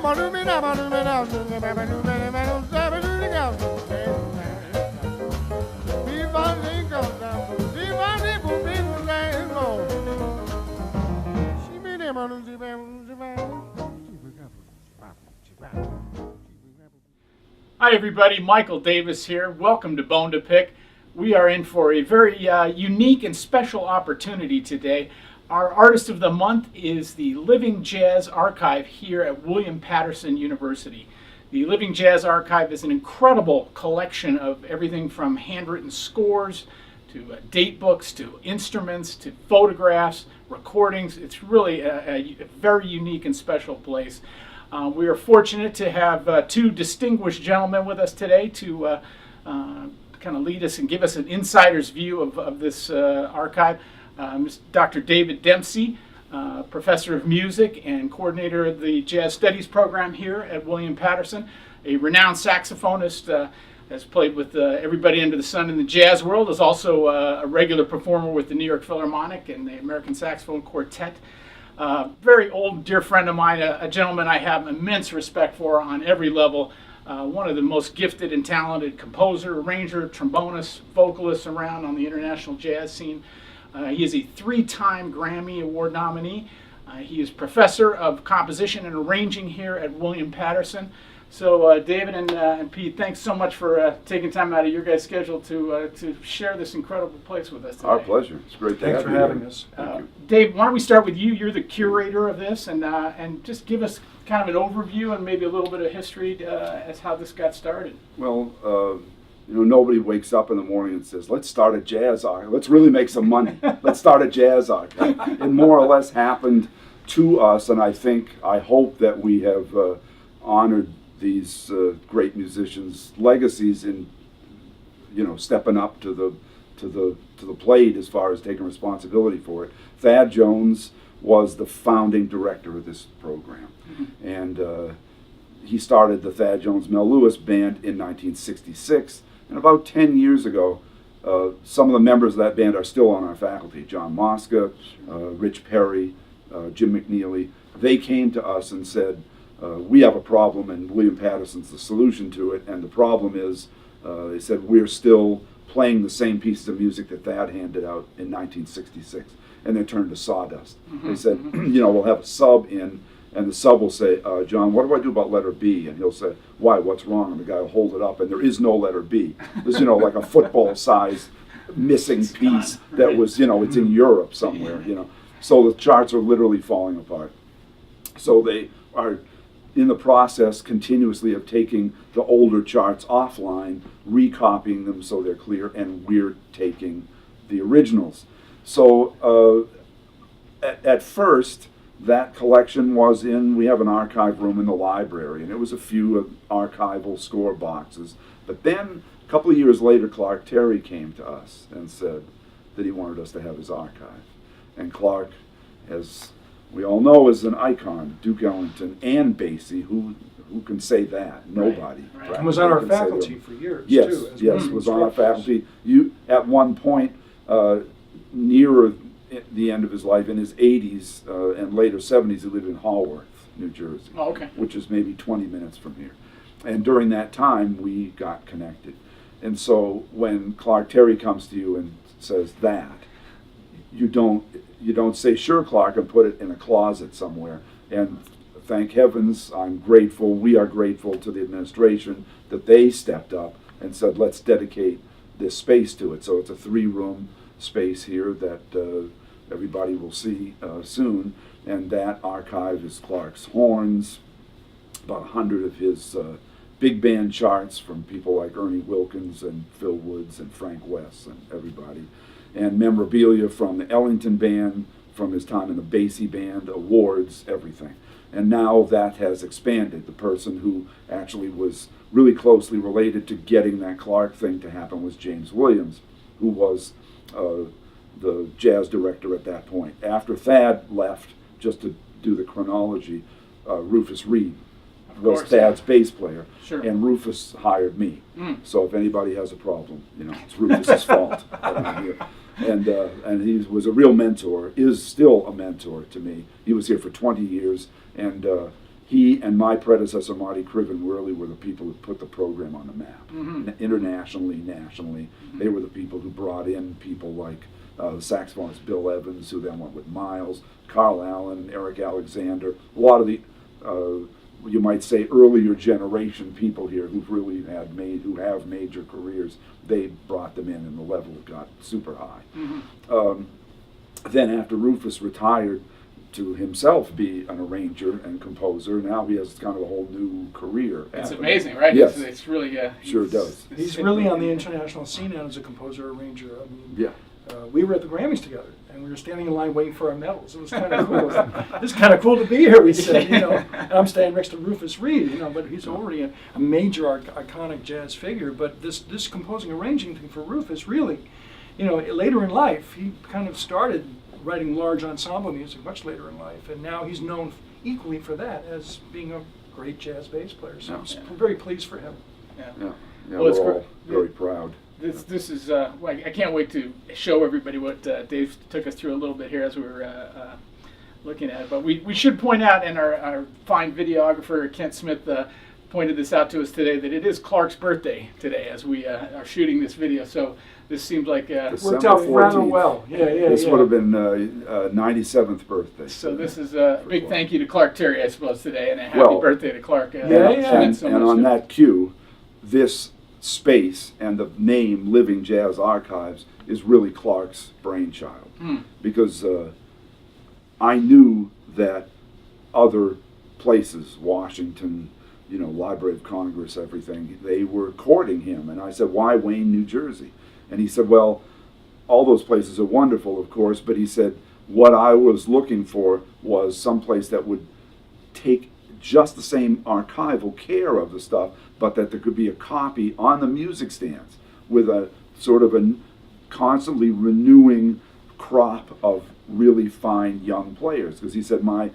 Hi everybody, Michael Davis here. Welcome to Bone2Pick. We are in for a very unique and special opportunity today. Our Artist of the Month is the Living Jazz Archive here at William Patterson University. The Living Jazz Archive is an incredible collection of everything from handwritten scores to date books to instruments to photographs, recordings. It's really a very unique and special place. We are fortunate to have two distinguished gentlemen with us today to kind of lead us and give us an insider's view of this archive. Dr. David Dempsey, professor of music and coordinator of the Jazz Studies program here at William Patterson, a renowned saxophonist, has played with everybody under the sun in the jazz world, is also a regular performer with the New York Philharmonic and the American Saxophone Quartet. Very old dear friend of mine, a gentleman I have immense respect for on every level. One of the most gifted and talented composer, arranger, trombonist, vocalist around on the international jazz scene. He is a 3-time Grammy Award nominee. He is professor of composition and arranging here at William Patterson. So David and Pete, thanks so much for taking time out of your guys' schedule to share this incredible place with us today. Our pleasure. It's great to have you. Thanks for having us. Dave, why don't we start with you? You're the curator of this, and just give us kind of an overview and maybe a little bit of history as how this got started. Well, nobody wakes up in the morning and says, let's start a jazz archive. Let's really make some money. Let's start a jazz archive. It more or less happened to us, and I hope that we have honored these great musicians' legacies in, stepping up to the plate as far as taking responsibility for it. Thad Jones was the founding director of this program, and he started the Thad Jones Mel Lewis Band in 1966. And about 10 years ago, some of the members of that band are still on our faculty. John Mosca, Rich Perry, Jim McNeely. They came to us and said, we have a problem and William Patterson's the solution to it. And the problem is, they said, we're still playing the same pieces of music that Thad handed out in 1966. And they turned to sawdust. They said, we'll have a sub in, and the sub will say, John, what do I do about letter B? And he'll say, why, what's wrong? And the guy will hold it up, and there is no letter B. There's, like a football-sized missing piece that was, it's in Europe somewhere, So the charts are literally falling apart. So they are in the process continuously of taking the older charts offline, recopying them so they're clear, and we're taking the originals. So at first, that collection was we have an archive room in the library, and it was a few archival score boxes. But then, a couple of years later, Clark Terry came to us and said that he wanted us to have his archive. And Clark, as we all know, is an icon, Duke Ellington and Basie. Who can say that? Nobody. Right. And was on our faculty for years, yes, too. Yes, was on our faculty. At one point, near the end of his life, in his 80s and later 70s, he lived in Haworth, New Jersey, which is maybe 20 minutes from here. And during that time, we got connected. And so when Clark Terry comes to you and says that, you don't say, sure, Clark, and put it in a closet somewhere. And thank heavens, I'm grateful, we are grateful to the administration that they stepped up and said, let's dedicate this space to it. So it's a 3-room space here that everybody will see soon. And that archive is Clark's horns, about 100 of his big band charts from people like Ernie Wilkins and Phil Woods and Frank West and everybody. And memorabilia from the Ellington Band, from his time in the Basie Band, awards, everything. And now that has expanded. The person who actually was really closely related to getting that Clark thing to happen was James Williams, who was the jazz director at that point. After Thad left, just to do the chronology, Rufus Reed was Thad's bass player, and Rufus hired me. So if anybody has a problem, it's Rufus's fault. And he was a real mentor, is still a mentor to me. He was here for 20 years, and he and my predecessor, Marty Criven, really were the people who put the program on the map. Internationally, nationally. They were the people who brought in people like the saxophonist Bill Evans, who then went with Miles, Carl Allen, Eric Alexander, a lot of the, you might say, earlier generation people here who've really who have major careers. They brought them in and the level got super high. Then after Rufus retired to himself be an arranger and composer, now he has kind of a whole new career. It's amazing, right? Yes. It's really... Sure does. He's really on the international scene now as a composer, arranger. I mean, Yeah. We were at the Grammys together, and we were standing in line waiting for our medals. It was kind of cool. It's kind of cool to be here, we said, you know. And I'm standing next to Rufus Reid, you know, but he's already a major iconic jazz figure. But this composing, arranging thing for Rufus, really, you know, later in life, he kind of started writing large ensemble music much later in life, and now he's known equally for that as being a great jazz bass player. So I'm very pleased for him. Yeah, Well, we're all very proud. This is I can't wait to show everybody what Dave took us through a little bit here as we were looking at it. But we should point out, and our fine videographer Kent Smith pointed this out to us today, that it is Clark's birthday today as we are shooting this video. So this seems like worked out rather well. This would have been 97th birthday. So this is a big thank you to Clark Terry, I suppose, today, and a happy birthday to Clark. And on that cue, this space and the name Living Jazz Archives is really Clark's brainchild, because I knew that other places, Washington, you know, Library of Congress, everything, they were courting him, and I said, why Wayne, New Jersey? And he said, well, all those places are wonderful, of course, but he said, what I was looking for was someplace that would take just the same archival care of the stuff, but that there could be a copy on the music stands with a sort of a constantly renewing crop of really fine young players. Because he said, my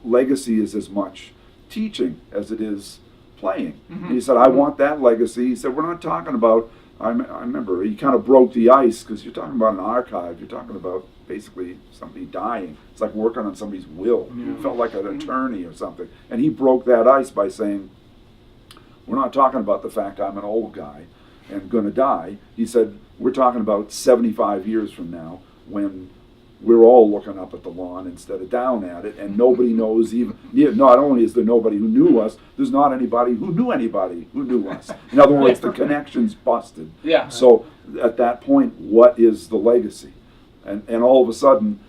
legacy is as much teaching as it is playing. And he said, I want that legacy. He said, we're not talking about, I remember he kind of broke the ice, because you're talking about an archive, you're talking about basically somebody dying. It's like working on somebody's will. You felt like an attorney or something. And he broke that ice by saying, we're not talking about the fact I'm an old guy and going to die. He said, we're talking about 75 years from now, when we're all looking up at the lawn instead of down at it, and nobody knows even, not only is there nobody who knew us, there's not anybody who knew us. In other words, the connection's busted. Yeah. So at that point, what is the legacy? And all of a sudden,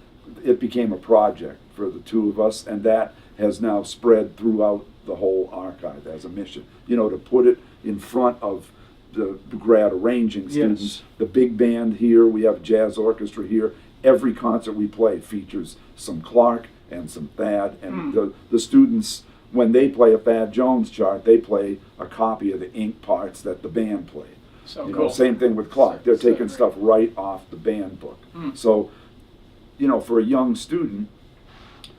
it became a project for the two of us, and that has now spread throughout the whole archive as a mission. You know, to put it in front of the grad arranging students, the big band here, we have jazz orchestra here. Every concert we play features some Clark and some Thad, and the students, when they play a Thad Jones chart, they play a copy of the ink parts that the band played. So you cool. know, same thing with Clark. They're taking great. stuff right off the band book. So, you know, for a young student,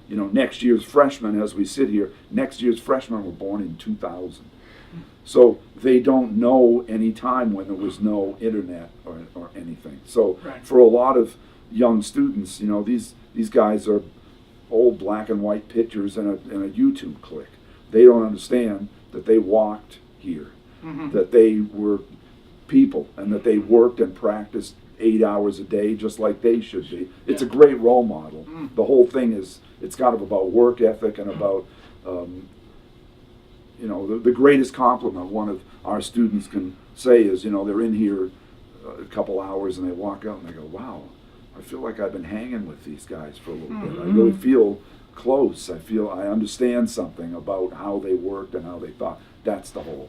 you know, next year's freshmen, as we sit here, next year's freshmen were born in 2000. So they don't know any time when there was no internet or anything. So for a lot of young students, you know, these guys are old black and white pictures and a YouTube click. They don't understand that they walked here, that they were people, and that they worked and practiced 8 hours a day just like they should be. It's a great role model. The whole thing is, it's kind of about work ethic and about, you know, the greatest compliment one of our students can say is, you know, they're in here a couple hours and they walk out and they go, wow, I feel like I've been hanging with these guys for a little bit. I really feel close. I feel I understand something about how they worked and how they thought. That's the whole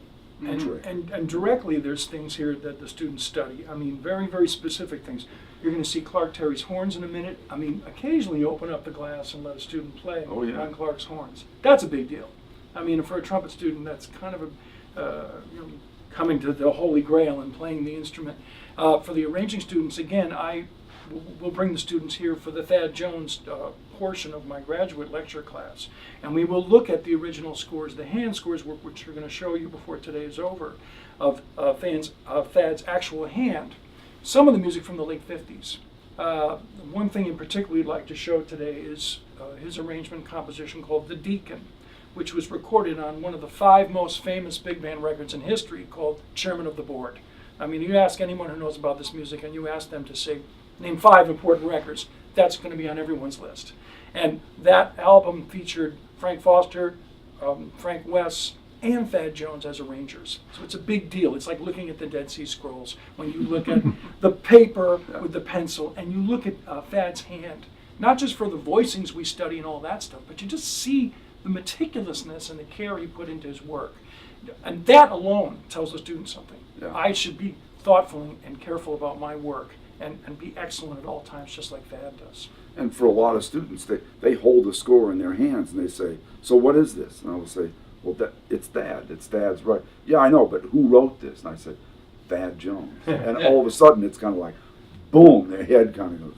trick. And directly, there's things here that the students study. I mean, very, very specific things. You're going to see Clark Terry's horns in a minute. I mean, occasionally you open up the glass and let a student play on Clark's horns. That's a big deal. I mean, for a trumpet student, that's kind of a, you know, coming to the Holy Grail and playing the instrument. For the arranging students, again, we'll bring the students here for the Thad Jones portion of my graduate lecture class. And we will look at the original scores, the hand scores, which we're going to show you before today is over, of Thad's actual hand. Some of the music from the late 50s. One thing in particular we'd like to show today is his arrangement composition called The Deacon, which was recorded on one of the 5 most famous big band records in history called Chairman of the Board. I mean, you ask anyone who knows about this music and you ask them to say, name 5 important records, that's going to be on everyone's list. And that album featured Frank Foster, Frank West, and Thad Jones as arrangers. So it's a big deal. It's like looking at the Dead Sea Scrolls when you look at the paper with the pencil and you look at Thad's hand, not just for the voicings we study and all that stuff, but you just see the meticulousness and the care he put into his work. And that alone tells the student something. Yeah. I should be thoughtful and careful about my work and be excellent at all times, just like Thad does. And for a lot of students, they hold the score in their hands and they say, so what is this? And I will say, well, it's Thad's right. Yeah, I know, but who wrote this? And I said, Thad Jones. And all of a sudden, it's kind of like, boom, their head kind of goes,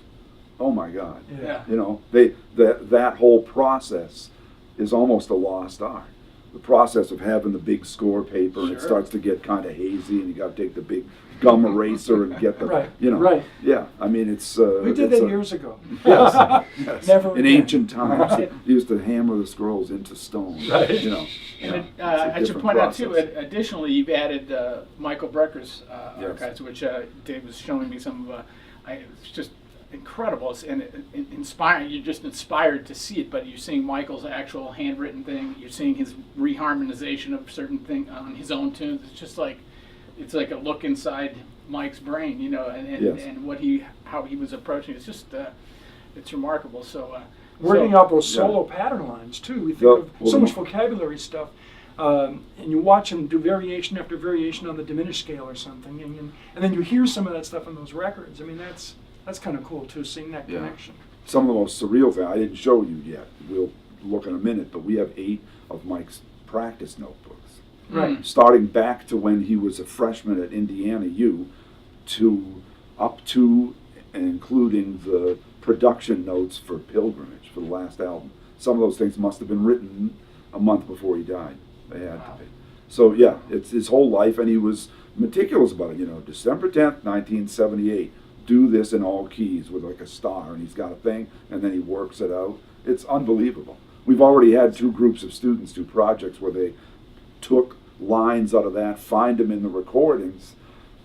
oh my God. Yeah. You know, that whole process is almost a lost art. The process of having the big score paper, and it starts to get kind of hazy, and you got to take the big gum eraser and get the, Right, you know. right. Yeah, I mean, it's... We did it's that years ago. Yes, yes. Never In again. ancient times, they used to hammer the scrolls into stone. Right. You know. And Yeah, I it's a should different point out too, process. additionally, you've added Michael Brecker's Yes. archives, which Dave was showing me some of. It's just incredible and inspiring. You're just inspired to see it, but you're seeing Michael's actual handwritten thing. You're seeing his reharmonization of certain thing on his own tunes. It's just like it's like a look inside Mike's brain, you know, and Yes. and how he was approaching it. It's just it's remarkable. So. Working So- out those solo pattern lines too. We think of so much vocabulary stuff, and you watch him do variation after variation on the diminished scale or something, and then you hear some of that stuff on those records. I mean, that's kind of cool too, seeing that Yeah. connection. Some of the most surreal things, I didn't show you yet. We'll look in a minute, but we have 8 of Mike's practice notebooks. Right. Starting back to when he was a freshman at Indiana U, up to and including the production notes for Pilgrimage, for the last album. Some of those things must have been written a month before he died. They had to be. So yeah, it's his whole life, and he was meticulous about it. You know, December 10th, 1978, do this in all keys with like a star, and he's got a thing, and then he works it out. It's unbelievable. We've already had 2 groups of students do projects where they took lines out of that, find them in the recordings,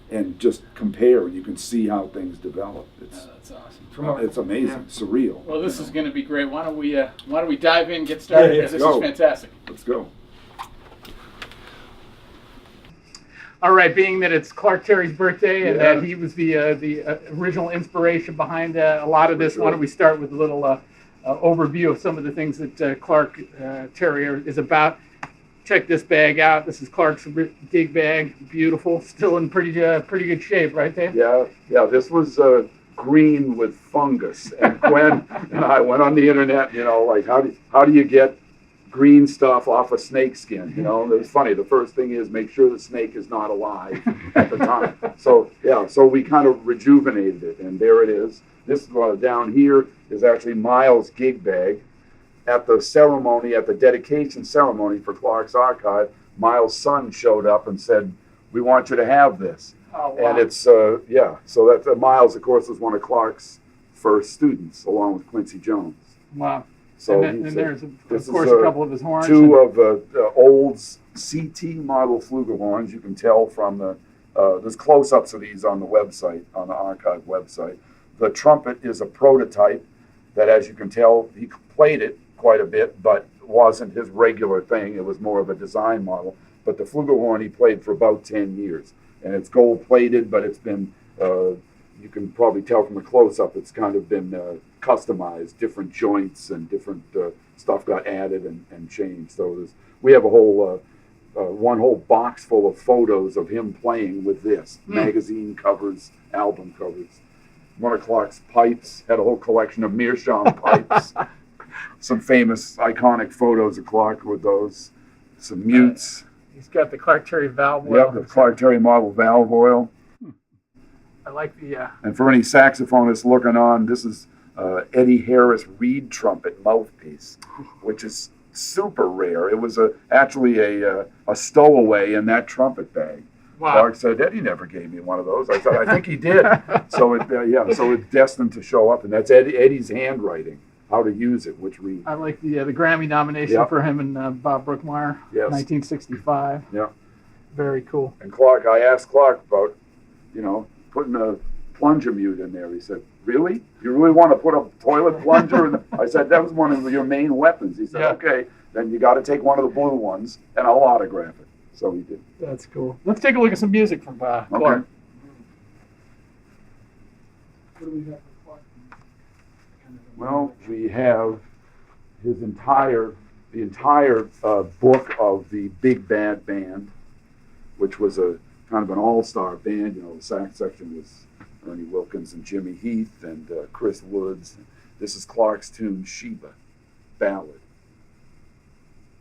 and just compare, and you can see how things develop. It's That's awesome. it's amazing, surreal. Well, this is going to be great. Why don't we dive in, get started? Yeah, Because this go. is fantastic. Let's go. All right, being that it's Clark Terry's birthday and Yeah. that he was the original inspiration behind a lot of this, For why sure. don't we start with a little overview of some of the things that Clark Terry is about. Check this bag out. This is Clark's gig bag. Beautiful. Still in pretty good shape, right, Dave? Yeah. This was green with fungus, and Gwen and I went on the internet. You know, like how do you get green stuff off a snake skin? You know, it's funny. The first thing is make sure the snake is not alive at the time. So yeah, so we kind of rejuvenated it, and there it is. This down here is actually Miles' gig bag. At the ceremony, at the dedication ceremony for Clark's archive, Miles' son showed up and said, "We want you to have this." Oh, wow. And it's so that Miles, of course, was one of Clark's first students, along with Quincy Jones. Wow. So and he's there's, this of course, is, a couple of his horns. 2 of the old CT model flugelhorns. You can tell from there's close-ups of these on the website, on the archive website. The trumpet is a prototype that, as you can tell, he played it quite a bit, but wasn't his regular thing. It was more of a design model. But the flugelhorn he played for about 10 years. And it's gold-plated, but it's been, you can probably tell from the close-up, it's kind of been customized. Different joints and different stuff got added and changed. So we have a whole, one whole box full of photos of him playing with this. Magazine covers, album covers. One of Clark's pipes, had a whole collection of meerschaum pipes. Some famous, iconic photos of Clark with those. Some mutes. He's got the Clark Terry valve oil. Yep, the Clark Terry model valve oil. I like the. And for any saxophonists looking on, this is Eddie Harris reed trumpet mouthpiece, which is super rare. It was actually a stowaway in that trumpet bag. Wow. Clark said, Eddie never gave me one of those. I said, I think he did. So it's destined to show up, and that's Eddie's handwriting how to use it, which we. I like the Grammy nomination Yep. for him and Bob Brookmeyer, Yes. 1965. Yeah. Very cool. And Clark, I asked Clark about, putting a plunger mute in there. He said, "Really? You really want to put a toilet plunger in?" I said, "That was one of your main weapons." He said, Yeah. "Okay, then you got to take one of the blue ones and I'll autograph it." So he did. That's cool. Let's take a look at some music from Clark. Okay. What do we have for Clark? Well, we have the entire book of the Big Bad Band, which was a kind of an all-star band. The sax section was Ernie Wilkins and Jimmy Heath and Chris Woods. This is Clark's tune, Sheba, Ballad.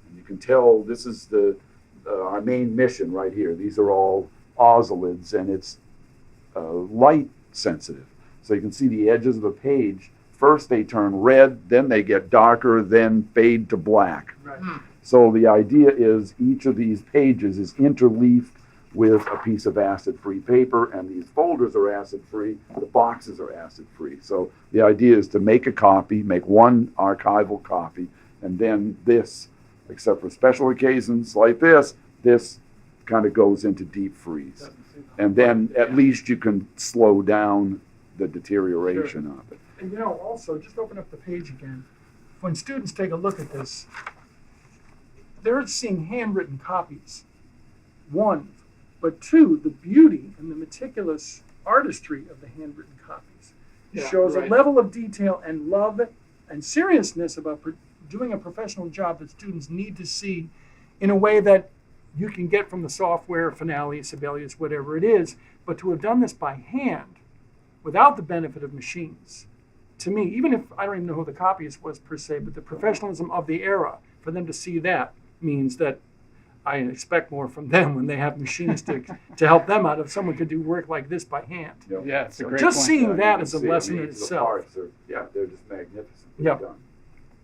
And you can tell this is our main mission right here. These are all oscillids, and it's light sensitive. So you can see the edges of the page. First they turn red, then they get darker, then fade to black. Right. So the idea is each of these pages is interleafed with a piece of acid-free paper, and these folders are acid-free, the boxes are acid-free. So the idea is to make a copy, make one archival copy, and then this, except for special occasions like this kind of goes into deep freeze. And then at least you can slow down the deterioration of it. And also, just open up the page again. When students take a look at this, they're seeing handwritten copies. One, but two, the beauty and the meticulous artistry of the handwritten copies. It shows a level of detail and love and seriousness about doing a professional job that students need to see in a way that you can get from the software, Finale, Sibelius, whatever it is, but to have done this by hand without the benefit of machines, to me, even if I don't even know who the copyist was per se, but the professionalism of the era, for them to see that means that I expect more from them when they have machines to help them out. If someone could do work like this by hand. Yep. Yeah, it's a great Just point. seeing that You is a can see, lesson in the itself. parts are, they're just magnificently Yep. done.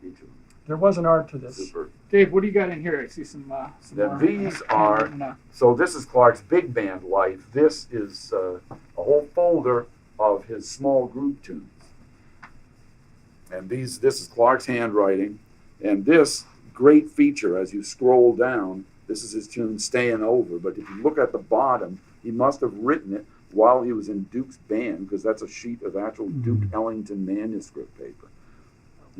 Each of them. There was an art to this. Super. Dave, what do you got in here? I see some Then more, these are, so this is Clark's big band life. This is a whole folder of his small group tunes. And this is Clark's handwriting. And this great feature, as you scroll down, this is his tune Staying Over. But if you look at the bottom, he must have written it while he was in Duke's band, because that's a sheet of actual Duke Ellington manuscript paper.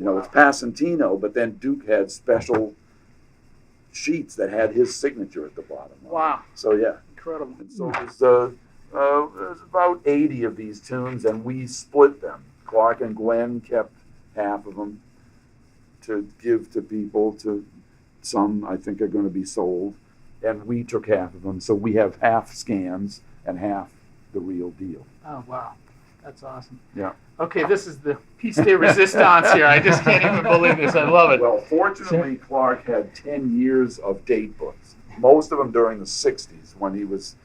It's Passantino, but then Duke had special sheets that had his signature at the bottom. Wow. So yeah. Incredible. And so there's about 80 of these tunes, and we split them. Clark and Glenn kept half of them to give to people. To some, I think, are going to be sold, and we took half of them. So we have half scans and half the real deal. Oh, wow. That's awesome. Yeah. Okay, this is the piece de resistance here. I just can't even believe this. I love it. Well, fortunately, Clark had 10 years of date books, most of them during the 60s, when he was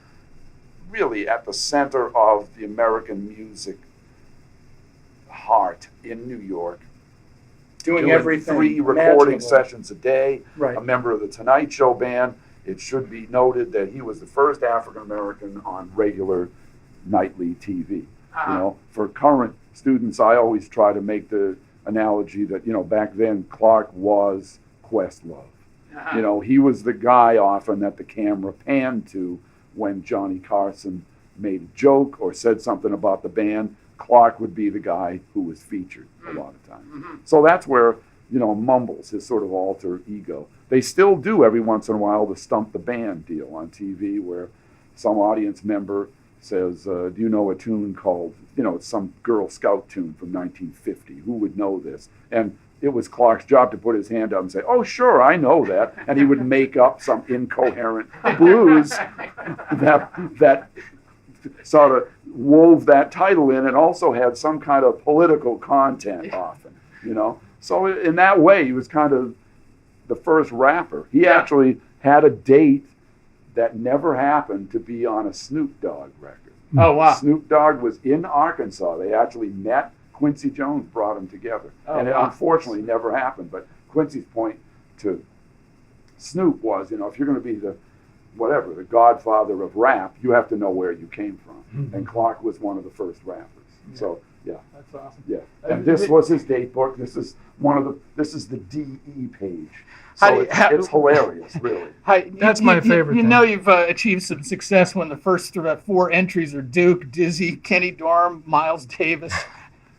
really at the center of the American music heart in New York. Doing everything 3 recording imaginable. sessions a day, Right. a member of the Tonight Show band. It should be noted that he was the first African American on regular nightly TV. For current students, I always try to make the analogy that, back then Clark was Questlove. He was the guy often that the camera panned to when Johnny Carson made a joke or said something about the band. Clark would be the guy who was featured a lot of times. So that's where, Mumbles, his sort of alter ego. They still do every once in a while the Stump the Band deal on TV, where some audience member says, do you know a tune called, it's some Girl Scout tune from 1950. Who would know this? And it was Clark's job to put his hand up and say, oh, sure, I know that. And he would make up some incoherent blues that sort of wove that title in and also had some kind of political content often, So in that way, he was kind of the first rapper. He actually had a date that never happened to be on a Snoop Dogg record. Oh, wow. Snoop Dogg was in Arkansas. They actually met. Quincy Jones brought them together. And it unfortunately never happened. But Quincy's point to Snoop was, if you're going to be the godfather of rap, you have to know where you came from. And Clark was one of the first rappers. So Yeah. That's awesome. Yeah. And this was his date book. This is this is the DE page. How So do you- it's hilarious, really. That's my favorite You thing. know you've achieved some success when the first 4 entries are Duke, Dizzy, Kenny Dorm, Miles Davis.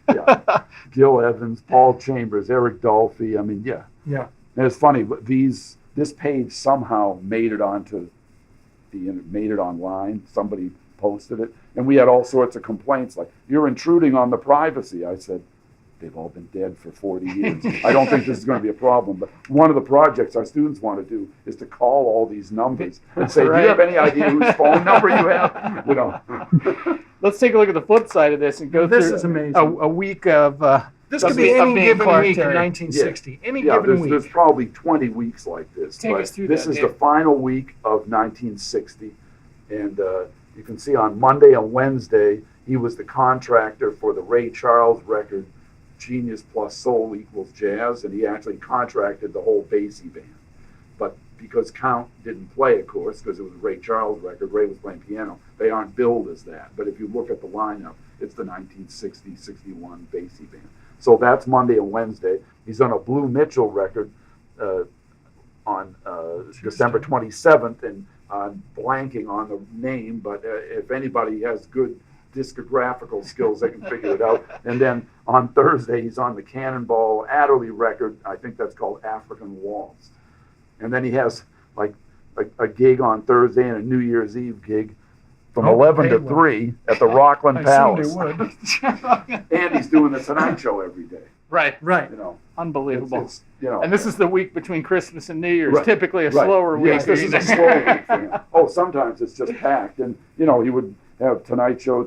Yeah. Gil Evans, Paul Chambers, Eric Dolphy. I mean, yeah. Yeah. And it's funny, but this page somehow made it made it online. Somebody posted it, and we had all sorts of complaints like, "You're intruding on the privacy." I said, "They've all been dead for 40 years. I don't think this is going to be a problem." But one of the projects our students want to do is to call all these numbers and say, "Do you have any idea whose phone number you have?" You know. Let's take a look at the flip side of this and go This through is amazing. a week of. This could of be being- of any being given Clark week in Terry. 1960. Any Yeah, given there's week. probably 20 weeks like this. Take but us through this that, is Dave. the final week of 1960, and you can see on Monday and Wednesday he was the contractor for the Ray Charles record, Genius plus Soul equals Jazz, and he actually contracted the whole Basie band. But because Count didn't play, of course, because it was a Ray Charles record, Ray was playing piano, they aren't billed as that. But if you look at the lineup, it's the 1960-61 Basie band. So that's Monday and Wednesday. He's on a Blue Mitchell record on December 27th, and I'm blanking on the name, but if anybody has good discographical skills, they can figure it out. And then on Thursday, he's on the Cannonball Adderley record. I think that's called African Waltz. And then he has like a gig on Thursday and a New Year's Eve gig from 11 to 3 at the Rockland I Palace. assumed they would. And he's doing the Tonight Show every day. Right. Right. You know, Unbelievable. it's, you know. And this is the week between Christmas and New Year's, Right, typically a right. slower week. Yes, this is a slow week for him. Oh, sometimes it's just packed. And, you know, he would have Tonight Show,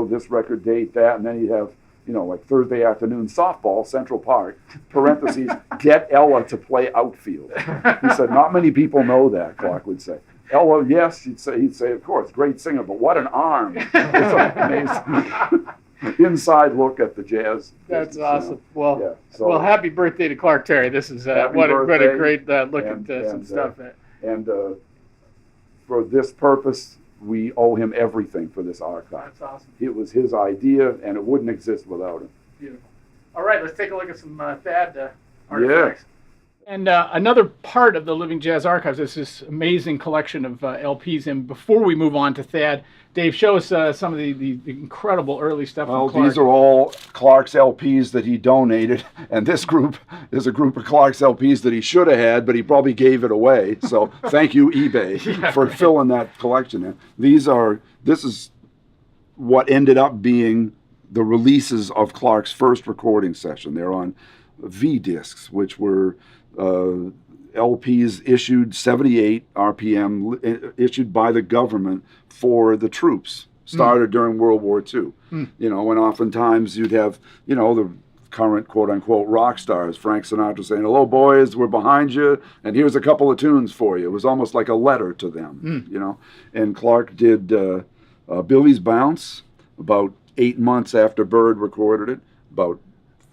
this record date, that, and then he'd have, you know, like Thursday afternoon softball, Central Park, parentheses, get Ella to play outfield. He said, not many people know that, Clark would say. Ella, yes, he'd say, of course, great singer, but what an arm. It's amazing. Inside look at the jazz. That's business, awesome. you know. Well, Yeah, so- well, happy birthday to Clark Terry. This is Happy what a birthday. great look And- at some and, stuff. And for this purpose, we owe him everything for this archive. That's awesome. It was his idea, and it wouldn't exist without him. Beautiful. All right, let's take a look at some Thad artifacts. Yeah. And another part of the Living Jazz Archives is this amazing collection of LPs. And before we move on to Thad, Dave, show us some of the incredible early stuff Well, from Clark. these are all Clark's LPs that he donated, and this group is a group of Clark's LPs that he should have had, but he probably gave it away. So thank you, eBay, for filling that collection in. This is what ended up being the releases of Clark's first recording session. They're on V discs, which were LPs issued 78 RPM, issued by the government for the troops, started during World War II. You know, and oftentimes you'd have, you know, the current quote-unquote rock stars, Frank Sinatra saying, hello, boys, we're behind you, and here's a couple of tunes for you. It was almost like a letter to them, you know. And Clark did Billy's Bounce about 8 months after Bird recorded it, about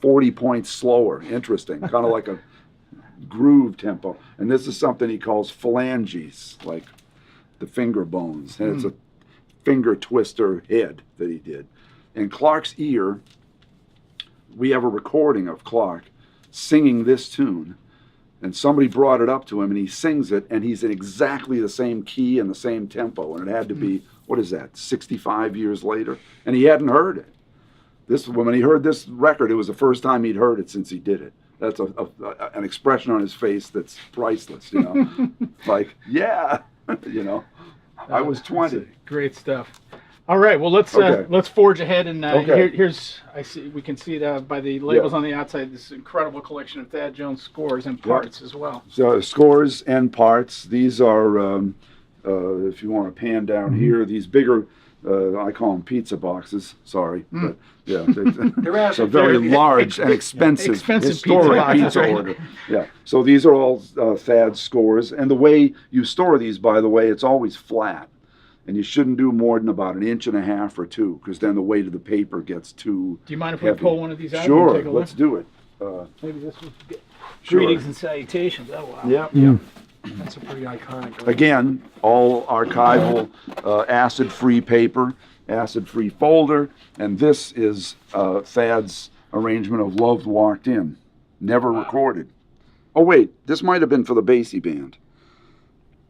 40 points slower, interesting, kind of like a groove tempo. And this is something he calls phalanges, like the finger bones. And it's a finger twister head that he did. And Clark's ear, we have a recording of Clark singing this tune, and somebody brought it up to him, and he sings it, and he's in exactly the same key and the same tempo, and it had to be, what is that, 65 years later? And he hadn't heard it. When he heard this record, it was the first time he'd heard it since he did it. That's an expression on his face that's priceless, you know. Like, yeah, you know, I was 20. Great stuff. All right, well let's forge ahead, and here's we can see it by the labels on the outside. This incredible collection of Thad Jones scores and parts as well. So scores and parts. These are, if you want to pan down here, these bigger. I call them pizza boxes. Sorry, but yeah, they're so very large and expensive historic pizza order. Yeah, so these are all Thad scores, and the way you store these, by the way, it's always flat, and you shouldn't do more than about 1.5 inches or 2, because then the weight of the paper gets too. Do you mind if heavy. we pull one of these out? Sure, and take a look? let's do it. Maybe this was Sure. greetings and salutations. Oh wow. Yeah. That's a pretty iconic. Again, all archival, acid-free paper. acid-free folder, and this is Thad's arrangement of Love Walked In, never recorded. Oh wait, this might have been for the Basie band.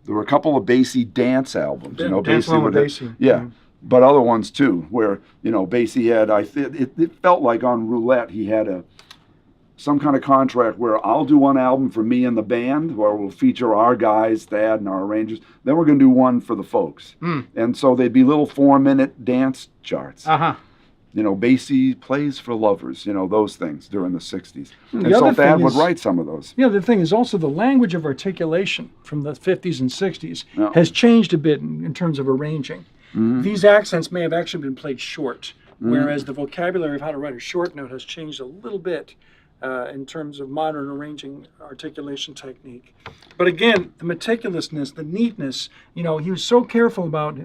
There were a couple of Basie dance albums, you know, Dance along with Basie. yeah, but other ones too, where, you know, Basie had, it felt like on Roulette he had some kind of contract where I'll do one album for me and the band, where we'll feature our guys, Thad and our arrangers. Then we're going to do one for the folks. And so they'd be little 4-minute dance charts. You know, Basie plays for lovers, you know, those things during the 60s. And so Thad would write some of those. Yeah, the thing is also the language of articulation from the 50s and 60s has changed a bit in terms of arranging. These accents may have actually been played short, whereas the vocabulary of how to write a short note has changed a little bit. In terms of modern arranging articulation technique. But again, the meticulousness, the neatness, you know, he was so careful about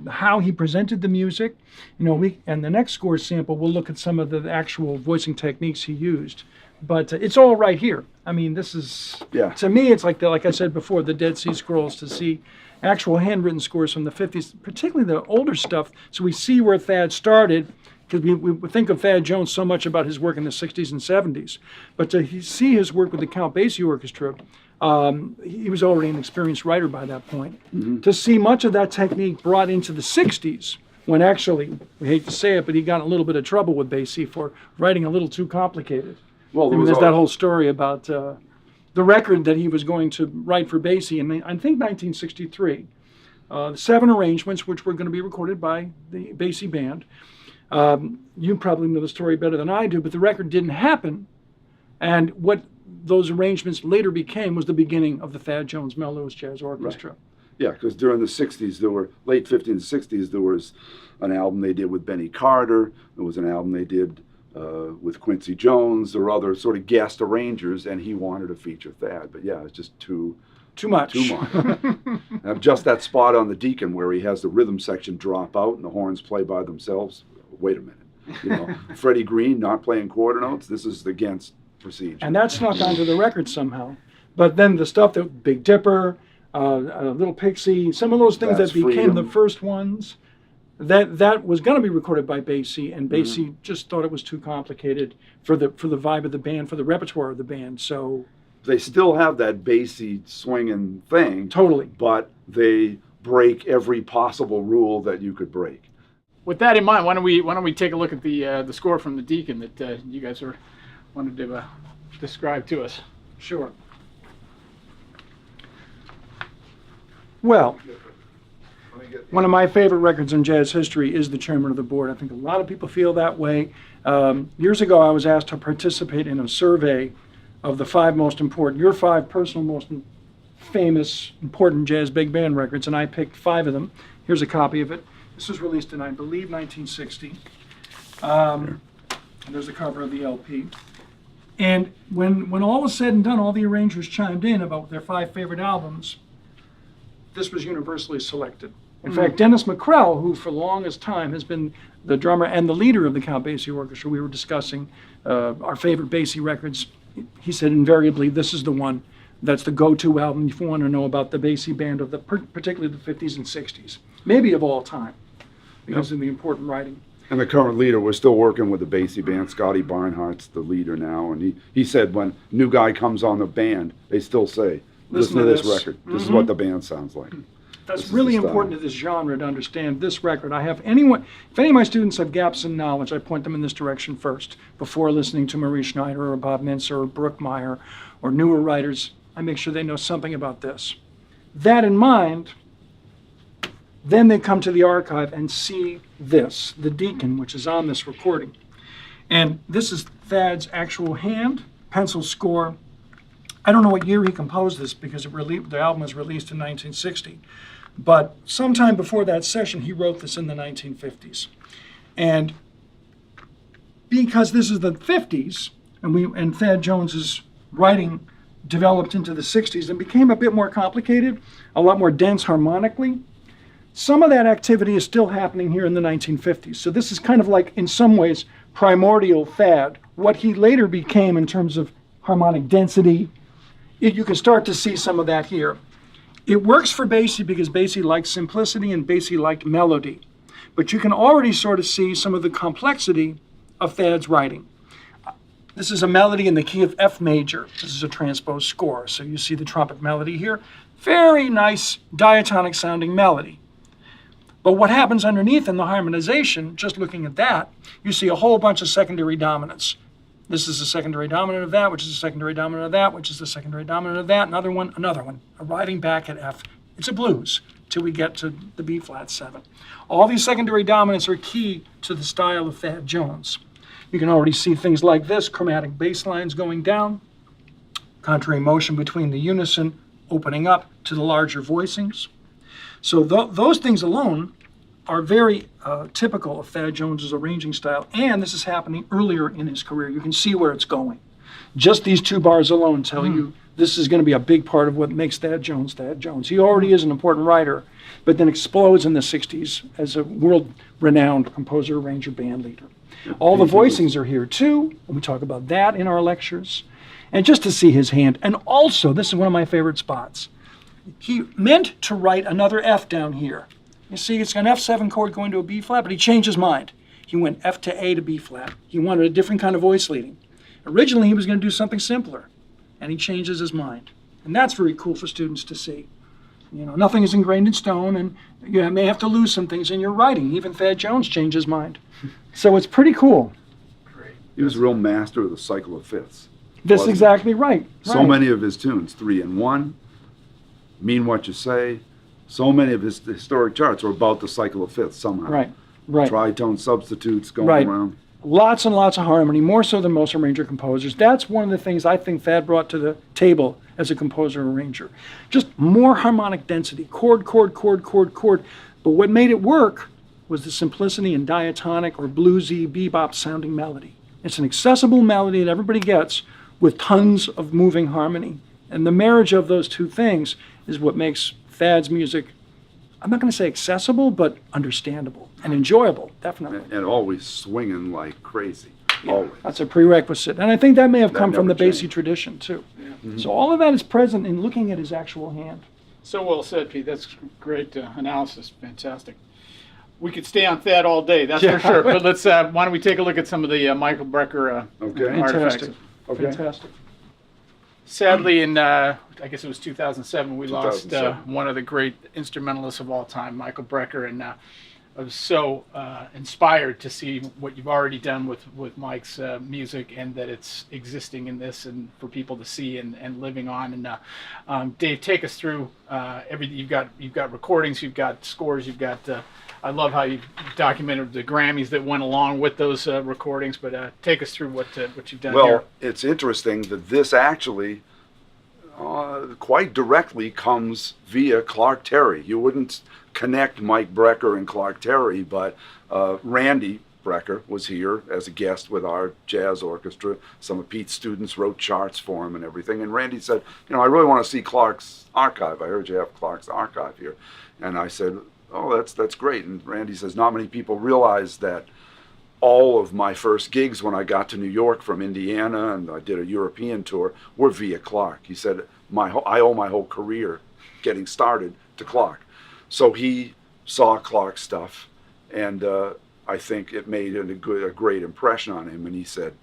how he presented the music. You know, and the next score sample, we'll look at some of the actual voicing techniques he used. But it's all right here. I mean, this is, to me, it's like like I said before, the Dead Sea Scrolls, to see actual handwritten scores from the 50s, particularly the older stuff, so we see where Thad started. Because we think of Thad Jones so much about his work in the 60s and 70s. But to see his work with the Count Basie Orchestra, he was already an experienced writer by that point. To see much of that technique brought into the 60s, when actually, we hate to say it, but he got in a little bit of trouble with Basie for writing a little too complicated. Well, there's that whole story about the record that he was going to write for Basie in, I think, 1963. 7 arrangements, which were going to be recorded by the Basie Band. You probably know the story better than I do, but the record didn't happen. And what those arrangements later became was the beginning of the Thad Jones Mel Lewis Jazz Orchestra. Right. Yeah, because during the 60s, late 50s and 60s, there was an album they did with Benny Carter. There was an album they did with Quincy Jones or other sort of guest arrangers, and he wanted to feature Thad. But yeah, it's just too much. Just that spot on the Deacon where he has the rhythm section drop out and the horns play by themselves. Wait a minute, you know, Freddie Green not playing quarter notes. This is against procedure. And that snuck onto the record somehow. But then the stuff that Big Dipper, Little Pixie, some of those things that became the first ones, that was going to be recorded by Basie, and Basie just thought it was too complicated for the vibe of the band, for the repertoire of the band. So they still have that Basie swinging thing. Totally. But they break every possible rule that you could break. With that in mind, why don't we take a look at the score from the Deacon that you guys wanted to describe to us? Sure. Well, one of my favorite records in jazz history is The Chairman of the Board. I think a lot of people feel that way. Years ago, I was asked to participate in a survey of the 5 most important, your 5 personal most famous, important jazz big band records, and I picked 5 of them. Here's a copy of it. This was released in, I believe, 1960. There's the cover of the LP. And when all was said and done, all the arrangers chimed in about their 5 favorite albums. This was universally selected. In fact, Dennis McCrell, who for the longest time has been the drummer and the leader of the Count Basie Orchestra, we were discussing our favorite Basie records. He said invariably, this is the one that's the go-to album if you want to know about the Basie band of particularly the 50s and 60s, maybe of all time, because of the important writing. And the current leader, we're still working with the Basie band. Scotty Barnhart's the leader now, and he said when a new guy comes on the band, they still say, listen to this record. This is what the band sounds like. That's really important to this genre to understand this record. If any of my students have gaps in knowledge, I point them in this direction first, before listening to Marie Schneider or Bob Mintzer or Brooke Meyer or newer writers. I make sure they know something about this. That in mind, then they come to the archive and see this, the Deacon, which is on this recording. And this is Thad's actual hand, pencil score. I don't know what year he composed this because the album was released in 1960. But sometime before that session, he wrote this in the 1950s. And because this is the 50s, and Thad Jones's writing developed into the 60s and became a bit more complicated, a lot more dense harmonically, some of that activity is still happening here in the 1950s. So this is kind of like, in some ways, primordial Thad. What he later became in terms of harmonic density, you can start to see some of that here. It works for Basie because Basie likes simplicity and Basie liked melody. But you can already sort of see some of the complexity of Thad's writing. This is a melody in the key of F major. This is a transposed score. So you see the trumpet melody here. Very nice diatonic sounding melody. But what happens underneath in the harmonization, just looking at that, you see a whole bunch of secondary dominants. This is a secondary dominant of that, which is a secondary dominant of that, which is the secondary dominant of that, another one, arriving back at F. It's a blues till we get to the B flat 7. All these secondary dominants are key to the style of Thad Jones. You can already see things like this, chromatic bass lines going down, contrary motion between the unison opening up to the larger voicings. So those things alone are very typical of Thad Jones's arranging style, and this is happening earlier in his career. You can see where it's going. Just these 2 bars alone tell you this is going to be a big part of what makes Thad Jones Thad Jones. He already is an important writer, but then explodes in the 60s as a world-renowned composer, arranger, band leader. All the voicings are here too, and we talk about that in our lectures. And just to see his hand, and also, this is one of my favorite spots, he meant to write another F down here. You see, it's an F7 chord going to a B flat, but he changed his mind. He went F to A to B flat. He wanted a different kind of voice leading. Originally, he was going to do something simpler, and he changes his mind. And that's very cool for students to see. You know, nothing is ingrained in stone, and you may have to lose some things in your writing. Even Thad Jones changed his mind. So it's pretty cool. Great. He was a real master of the cycle of fifths. That's exactly right. So many of his tunes, 3 and 1, Mean What You Say, so many of his historic charts are about the cycle of fifths somehow. Right. Tritone substitutes going around. Lots and lots of harmony, more so than most arranger composers. That's one of the things I think Thad brought to the table as a composer-arranger. Just more harmonic density, chord. But what made it work was the simplicity and diatonic or bluesy, bebop-sounding melody. It's an accessible melody that everybody gets with tons of moving harmony. And the marriage of those 2 things is what makes Thad's music, I'm not going to say accessible, but understandable and enjoyable, definitely. And always swinging like crazy. Always. That's a prerequisite. And I think that may have come from the never Basie changed. tradition, too. Yeah. Mm-hmm. So all of that is present in looking at his actual hand. So well said, Pete. That's great analysis. Fantastic. We could stay on Thad all day, that's for sure. But let's. Why don't we take a look at some of the Michael Brecker artifacts? Fantastic. Okay. Fantastic. Sadly, in I guess it was 2007, we lost 2007. one of the great instrumentalists of all time, Michael Brecker, and I was so inspired to see what you've already done with Mike's music, and that it's existing in this, and for people to see and living on. And Dave, take us through everything. You've got recordings, you've got scores, you've got. I love how you documented the Grammys that went along with those recordings, but take us through what you've done here. Well, it's interesting that this actually quite directly comes via Clark Terry. You wouldn't connect Mike Brecker and Clark Terry, but Randy Brecker was here as a guest with our jazz orchestra. Some of Pete's students wrote charts for him and everything. And Randy said, I really want to see Clark's archive. I heard you have Clark's archive here. And I said, oh, that's great. And Randy says, not many people realize that all of my first gigs when I got to New York from Indiana, and I did a European tour, were via Clark. He said, I owe my whole career getting started to Clark. So he saw Clark's stuff, and I think it made a great impression on him. And he said,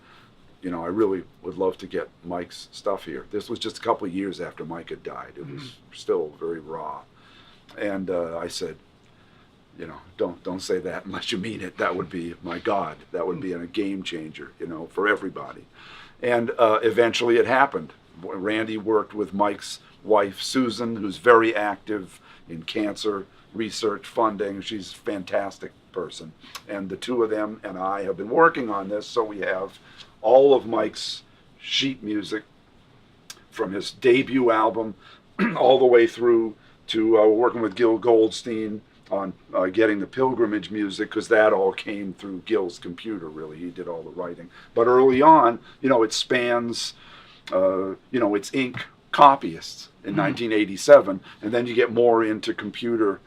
I really would love to get Mike's stuff here. This was just a couple of years after Mike had died. It was still very raw. And I said, don't say that unless you mean it. That would be, my God, that would be a game changer, for everybody. And eventually it happened. Randy worked with Mike's wife, Susan, who's very active in cancer research funding. She's a fantastic person. And the 2 of them and I have been working on this, so we have all of Mike's sheet music from his debut album all the way through to working with Gil Goldstein on getting the pilgrimage music, because that all came through Gil's computer, really. He did all the writing. But early on, it spans, it's ink copyists in 1987, and then you get more into computer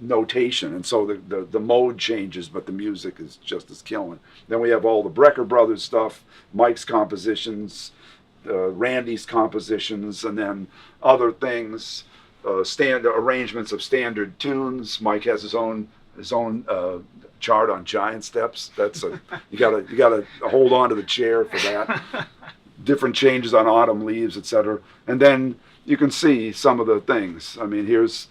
notation, and so the mode changes, but the music is just as killing. Then we have all the Brecker Brothers stuff, Mike's compositions, Randy's compositions, and then other things standard arrangements of standard tunes. Mike has his own chart on giant steps. That's you gotta hold on to the chair for that. Different changes on autumn leaves, etc. And then you can see some of the things. I mean, here's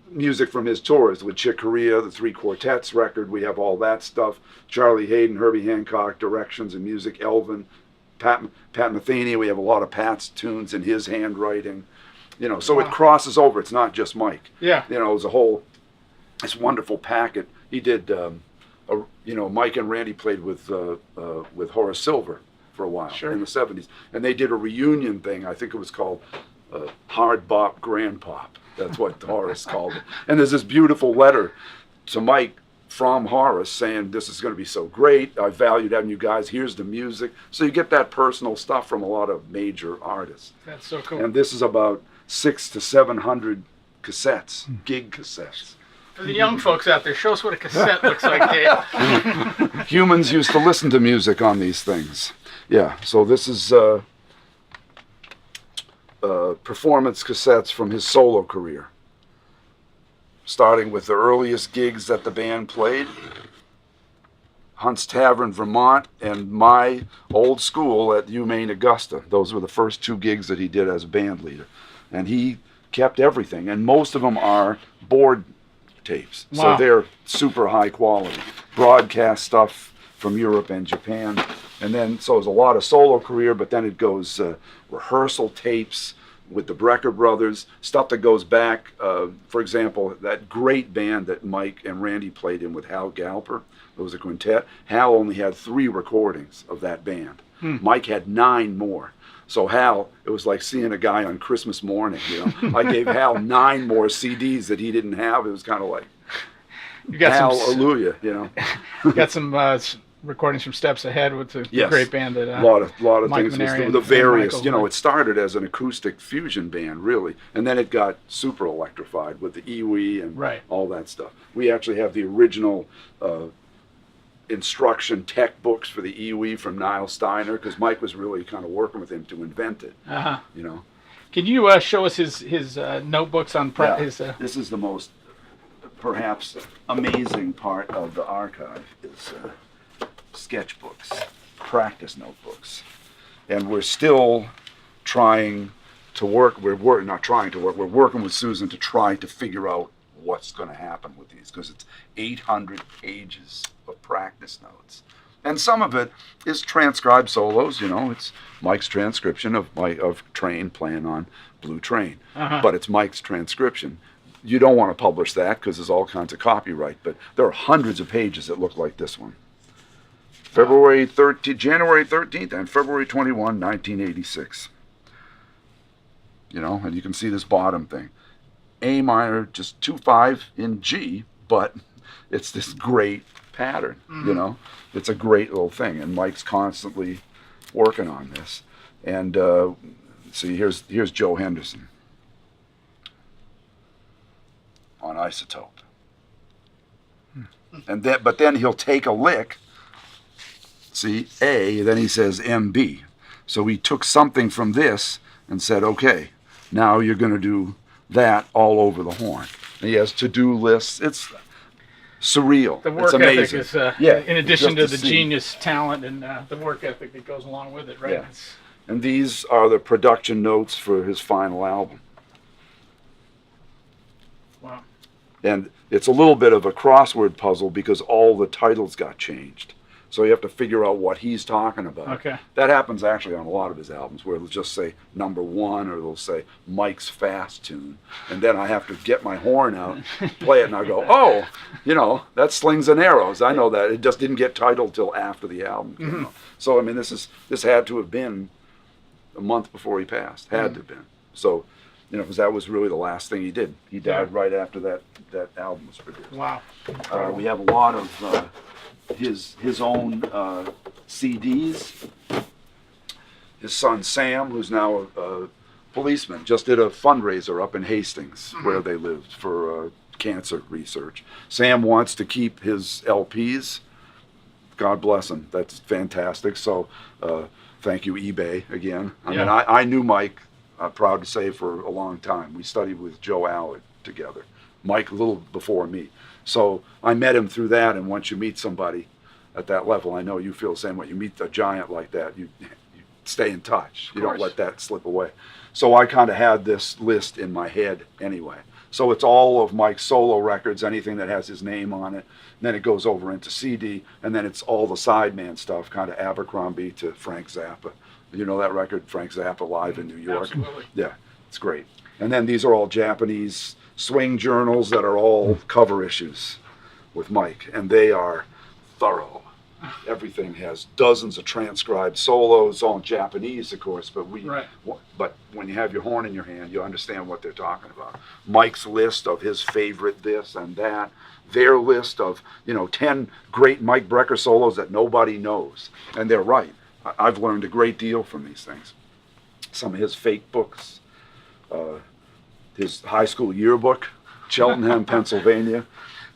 music from his tours with Chick Corea, the 3 Quartets record. We have all that stuff. Charlie Hayden, Herbie Hancock, directions and music. Elvin, Pat Metheny. We have a lot of Pat's tunes in his handwriting. You know, so it crosses over. It's not just Mike. Yeah. You know, it was this wonderful packet. He did. You know, Mike and Randy played with Horace Silver for a while in the 70s, and they did a reunion thing. I think it was called Hard Bop Grand Pop. That's what Horace called it. And there's this beautiful letter to Mike from Horace saying, this is going to be so great. I valued having you guys. Here's the music. So you get that personal stuff from a lot of major artists. That's so cool. And this is about 600 to 700 cassettes, gig cassettes. For the young folks out there, show us what a cassette looks like, Dave. Humans used to listen to music on these things. Yeah, so this is performance cassettes from his solo career, starting with the earliest gigs that the band played, Hunt's Tavern, Vermont, and my old school at UMaine Augusta. Those were the first 2 gigs that he did as a band leader. And he kept everything, and most of them are board tapes. Wow. So they're super high quality. Broadcast stuff from Europe and Japan. And then, so it's a lot of solo career, but then it goes rehearsal tapes with the Brecker brothers, stuff that goes back, for example, that great band that Mike and Randy played in with Hal Galper. It was a quintet. Hal only had 3 recordings of that band. Mike had 9 more. So Hal, it was like seeing a guy on Christmas morning, you know. I gave Hal 9 more CDs that he didn't have. It was kind of like, You got hallelujah, you know. You got some recordings from Steps Ahead with the great band that a lot of Mike things. Maneri The various, Michael, you know, it started as an acoustic fusion band, really, and then it got super electrified with the EWI and all that stuff. We actually have the original instruction tech books for the EWI from Niall Steiner, because Mike was really kind of working with him to invent it. You know. Can you show us his notebooks on his? This is the most perhaps amazing part of the archive is sketchbooks, practice notebooks, and we're still trying to work. We're not trying to work. We're working with Susan to try to figure out what's going to happen with these, because it's 800 pages of practice notes, and some of it is transcribed solos. You know, it's Mike's transcription of Train playing on Blue Train, but it's Mike's transcription. You don't want to publish that because there's all kinds of copyright, but there are hundreds of pages that look like this one. January 13th and February 21, 1986. You know, and you can see this bottom thing. A minor, just 2-5 in G, but it's this great pattern, you know. It's a great little thing, and Mike's constantly working on this. And see, here's Joe Henderson on Isotope. And but then he'll take a lick, see, A, then he says MB. So he took something from this and said, okay, now you're going to do that all over the horn. And he has to-do lists. It's surreal. The work it's amazing. ethic is, in addition to the genius talent and the work ethic that goes along with it, right? Yeah. And these are the production notes for his final album. Wow. And it's a little bit of a crossword puzzle because all the titles got changed. So you have to figure out what he's talking about. Okay. That happens actually on a lot of his albums, where it'll just say number 1, or they'll say Mike's Fast Tune. And then I have to get my horn out, play it, and I go, oh, you know, that's Slings and Arrows. I know that. It just didn't get titled till after the album came out. So, I mean, this had to have been a month before he passed. Had to have been. So, you know, because that was really the last thing he did. He died right after that album was produced. Wow. We have a lot of his own CDs. His son Sam, who's now a policeman, just did a fundraiser up in Hastings, where they lived, for cancer research. Sam wants to keep his LPs. God bless him. That's fantastic. So thank you, eBay, again. I mean, I knew Mike I'm proud to say, for a long time. We studied with Joe Allard together. Mike a little before me. So I met him through that, and once you meet somebody at that level, I know you feel the same way. You meet a giant like that, you stay in touch. You don't let that slip away. So I kind of had this list in my head anyway. So it's all of Mike's solo records, anything that has his name on it. And then it goes over into CD, and then it's all the sideman stuff, kind of Abercrombie to Frank Zappa. You know that record, Frank Zappa live in New York? Absolutely. Yeah, it's great. And then these are all Japanese swing journals that are all cover issues with Mike, and they are thorough. Everything has dozens of transcribed solos, all in Japanese, of course, but but when you have your horn in your hand, you understand what they're talking about. Mike's list of his favorite this and that, their list of 10 great Mike Brecker solos that nobody knows, and they're right. I've learned a great deal from these things. Some of his fake books, his high school yearbook, Cheltenham, Pennsylvania,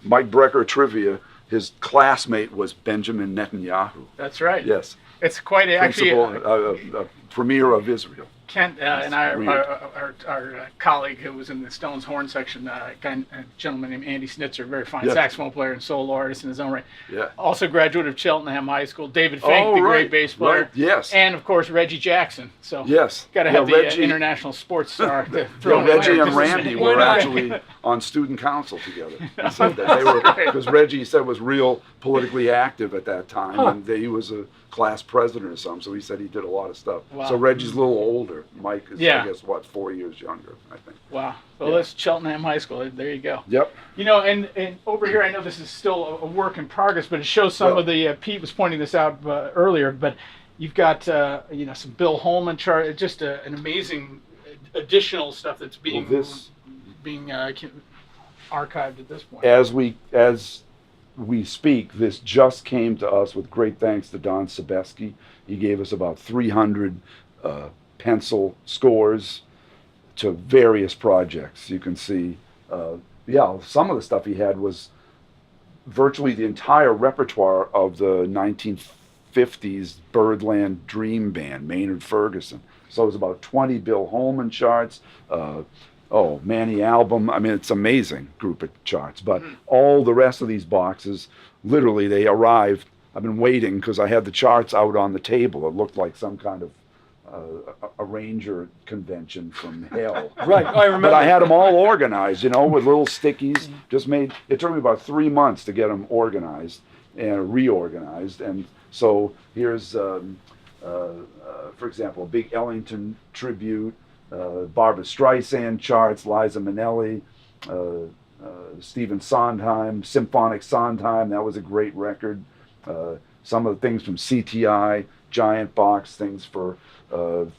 Mike Brecker trivia. His classmate was Benjamin Netanyahu. That's right. Yes. It's quite actually a premier of Israel. Kent and our colleague who was in the Stones horn section, a gentleman named Andy Snitzer, very fine saxophone player and solo artist in his own right. Yeah. Also graduate of Cheltenham High School. David Fink, the great bass player. Right. Yes. And of course Reggie Jackson. So got to have the international sports star. Reggie and Randy were actually on student council together. He said that they were, because Reggie said was real politically active at that time, and he was a class president or something, so he said he did a lot of stuff. Wow. So Reggie's a little older. Mike is, I guess, 4 years younger, I think. Wow. Well, that's Cheltenham High School. There you go. Yep. And over here, I know this is still a work in progress, but it shows some of the, Pete was pointing this out earlier, but you've got, some Bill Holman chart, just an amazing additional stuff that's being archived at this point. As we speak, this just came to us with great thanks to Don Sebeski. He gave us about 300 pencil scores to various projects. You can see, some of the stuff he had was virtually the entire repertoire of the 1950s Birdland Dream Band, Maynard Ferguson. So it was about 20 Bill Holman charts, Manny album. I mean, it's an amazing group of charts. But all the rest of these boxes, literally, they arrived. I've been waiting because I had the charts out on the table. It looked like some kind of arranger convention from hell. Right, I remember. But I had them all organized, with little stickies. It took me about 3 months to get them organized and reorganized. And so here's, for example, a big Ellington tribute. Barbra Streisand charts, Liza Minnelli, Stephen Sondheim, Symphonic Sondheim, that was a great record. Some of the things from CTI, giant box, things for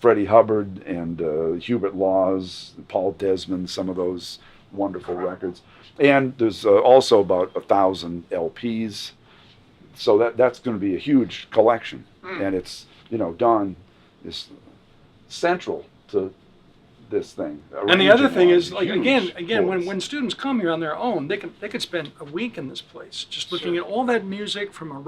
Freddie Hubbard and Hubert Laws, Paul Desmond, some of those wonderful records. And there's also about 1,000 LPs. So that's going to be a huge collection. And it's, Don is central to this thing. And the other thing is, like, again, when students come here on their own, they could spend a week in this place just looking at all that music from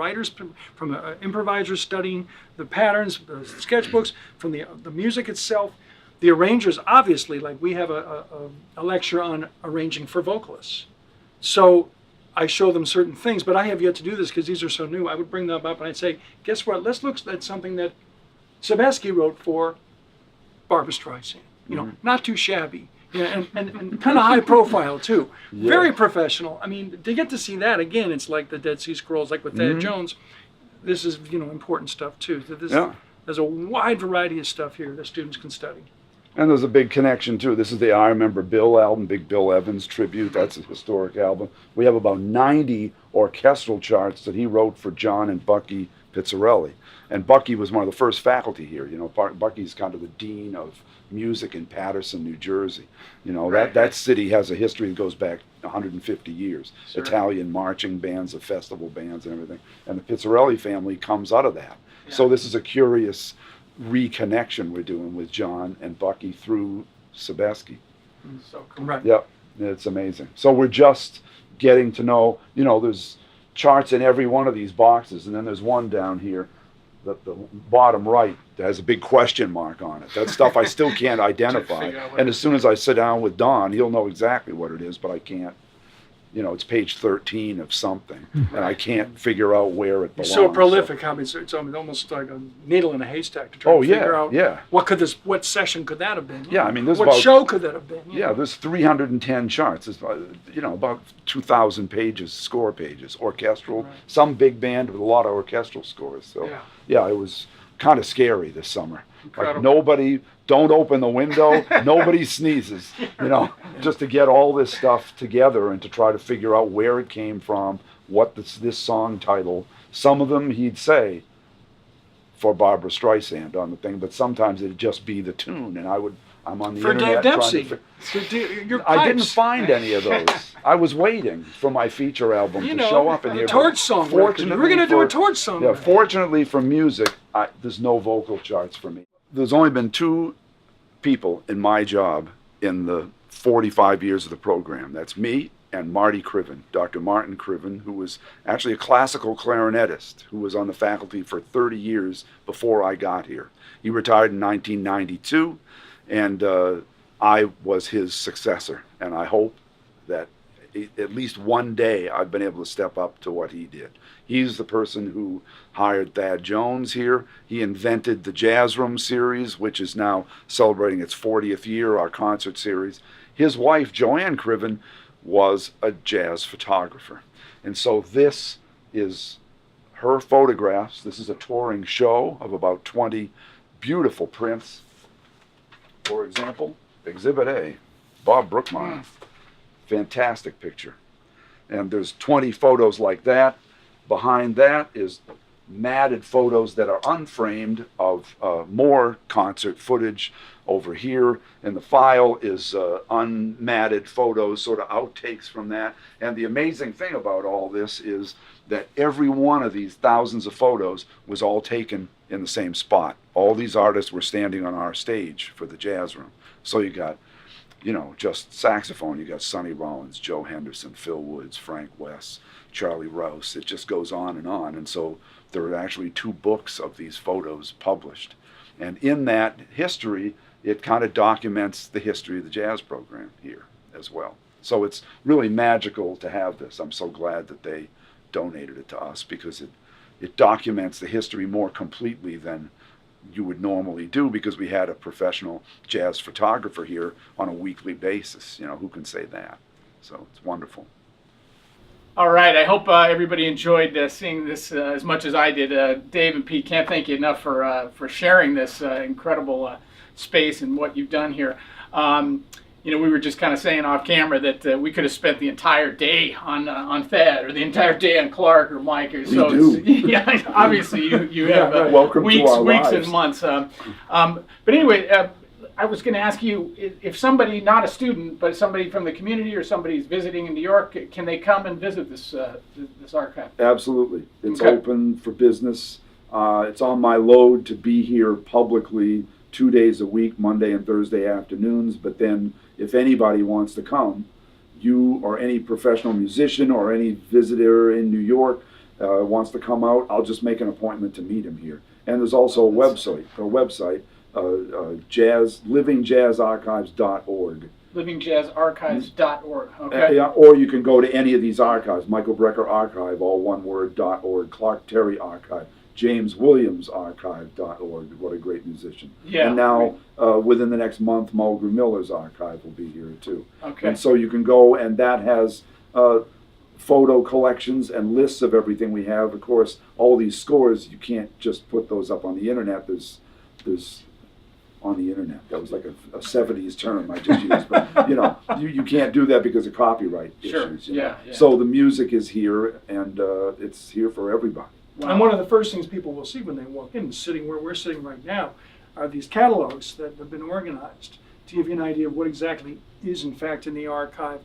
from an improviser studying the patterns, the sketchbooks, from the music itself. The arrangers, obviously, like we have a lecture on arranging for vocalists. So I show them certain things, but I have yet to do this because these are so new. I would bring them up and I'd say, guess what? Let's look at something that Sebeski wrote for Barbra Streisand. Not too shabby, and kind of high profile too. Yeah. Very professional. I mean, to get to see that again, it's like the Dead Sea Scrolls, like with Thad Jones. This is important stuff too. There's a wide variety of stuff here that students can study. And there's a big connection too. This is the I Remember Bill album, Big Bill Evans tribute. That's a historic album. We have about 90 orchestral charts that he wrote for John and Bucky Pizzarelli. And Bucky was one of the first faculty here. Bucky's kind of the dean of music in Patterson, New Jersey. That city has a history that goes back 150 years. Sure. Italian marching bands, the festival bands and everything. And the Pizzarelli family comes out of that. Yeah. So this is a curious reconnection we're doing with John and Bucky through Sebeski. So cool. Right. Yep, it's amazing. So we're just getting to know, there's charts in every one of these boxes, and then there's one down here the bottom right has a big question mark on it. That's stuff I still can't identify. And as soon as I sit down with Don, he'll know exactly what it is, but I can't. You know, it's page 13 of something, and I can't figure out where it belongs. So prolific. I mean, it's almost like a needle in a haystack to try to figure out what session could that have been? Yeah, I mean, there's what show could that have been? Yeah, there's 310 charts. There's, you know, about 2,000 pages, score pages, orchestral. Some big band with a lot of orchestral scores. So yeah, it was kind of scary this summer. Incredible. Like nobody, don't open the window, nobody sneezes, you know, just to get all this stuff together and to try to figure out where it came from, what this song title. Some of them he'd say for Barbara Streisand on the thing, but sometimes it'd just be the tune, and I'm on the for internet Dave Dempsey. I didn't find any of those. I was waiting for my feature album to show up in here. Torch song. Fortunately, we're going to do a Torch song. Yeah, fortunately for music, there's no vocal charts for me. There's only been 2 people in my job in the 45 years of the program. That's me and Marty Criven, Dr. Martin Criven, who was actually a classical clarinetist who was on the faculty for 30 years before I got here. He retired in 1992, and I was his successor, and I hope that at least one day I've been able to step up to what he did. He's the person who hired Thad Jones here. He invented the Jazz Room series, which is now celebrating its 40th year, our concert series. His wife, Joanne Criven, was a jazz photographer. And so this is her photographs. This is a touring show of about 20 beautiful prints. For example, Exhibit A, Bob Brookmeyer. Fantastic picture. And there's 20 photos like that. Behind that is matted photos that are unframed of more concert footage. Over here in the file is unmatted photos, sort of outtakes from that. And the amazing thing about all this is that every one of these thousands of photos was all taken in the same spot. All these artists were standing on our stage for the Jazz Room. So you got, you know, just saxophone, you got Sonny Rollins, Joe Henderson, Phil Woods, Frank West, Charlie Rouse. It just goes on. And so there are actually 2 books of these photos published. And in that history, it kind of documents the history of the jazz program here as well. So it's really magical to have this. I'm so glad that they donated it to us, because it documents the history more completely than you would normally do, because we had a professional jazz photographer here on a weekly basis. You know, who can say that? So it's wonderful. All right, I hope everybody enjoyed seeing this as much as I did. Dave and Pete, can't thank you enough for sharing this incredible space and what you've done here. You know, we were just kind of saying off camera that we could have spent the entire day on Thad, or the entire day on Clark or Mike. So yeah, obviously you have weeks and months. But anyway, I was going to ask you, if somebody, not a student, but somebody from the community or somebody's visiting in New York, can they come and visit this archive? Absolutely. It's open for business. It's on my load to be here publicly 2 days a week, Monday and Thursday afternoons. But then if anybody wants to come, you or any professional musician or any visitor in New York wants to come out, I'll just make an appointment to meet him here. And there's also a website, livingjazzarchives.org. livingjazzarchives.org. Okay. Or you can go to any of these archives: Michael Brecker Archive, all one word, .org, Clark Terry Archive, James Williams Archive.org. What a great musician. Yeah. And now, within the next month, Mulgrew Miller's archive will be here too. Okay. And so you can go, and that has photo collections and lists of everything we have. Of course, all these scores, you can't just put those up on the internet. There's on the internet. That was like a 70s term I just used. But, you know, you can't do that because of copyright issues. You know? Yeah. So the music is here, and it's here for everybody. Wow. And one of the first things people will see when they walk in, sitting where we're sitting right now, are these catalogs that have been organized to give you an idea of what exactly is in fact in the archive,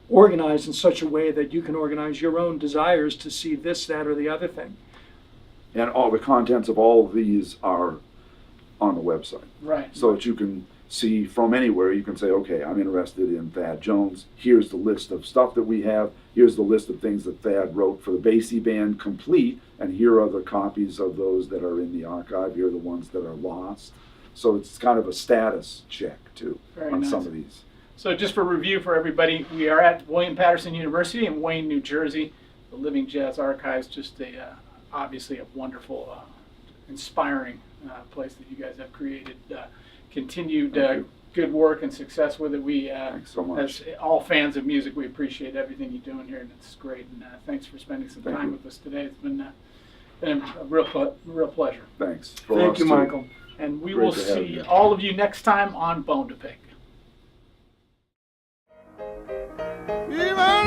organized in such a way that you can organize your own desires to see this, that, or the other thing. And all the contents of all of these are on the website. Right. So that you can see from anywhere. You can say, okay, I'm interested in Thad Jones. Here's the list of stuff that we have. Here's the list of things that Thad wrote for the Basie Band complete, and here are the copies of those that are in the archive. Here are the ones that are lost. So it's kind of a status check, too, on some of these. So just for review for everybody, we are at William Patterson University in Wayne, New Jersey. The Living Jazz Archives, just obviously a wonderful, inspiring place that you guys have created. Continued good work and success with it. We, Thanks so much. as all fans of music, we appreciate everything you're doing here, and it's great. And thanks for spending some time with us today. It's been a real pleasure. Thanks. Thank you, Michael. And we Great will to have see you. all of you next time on Bone2Pick. Viva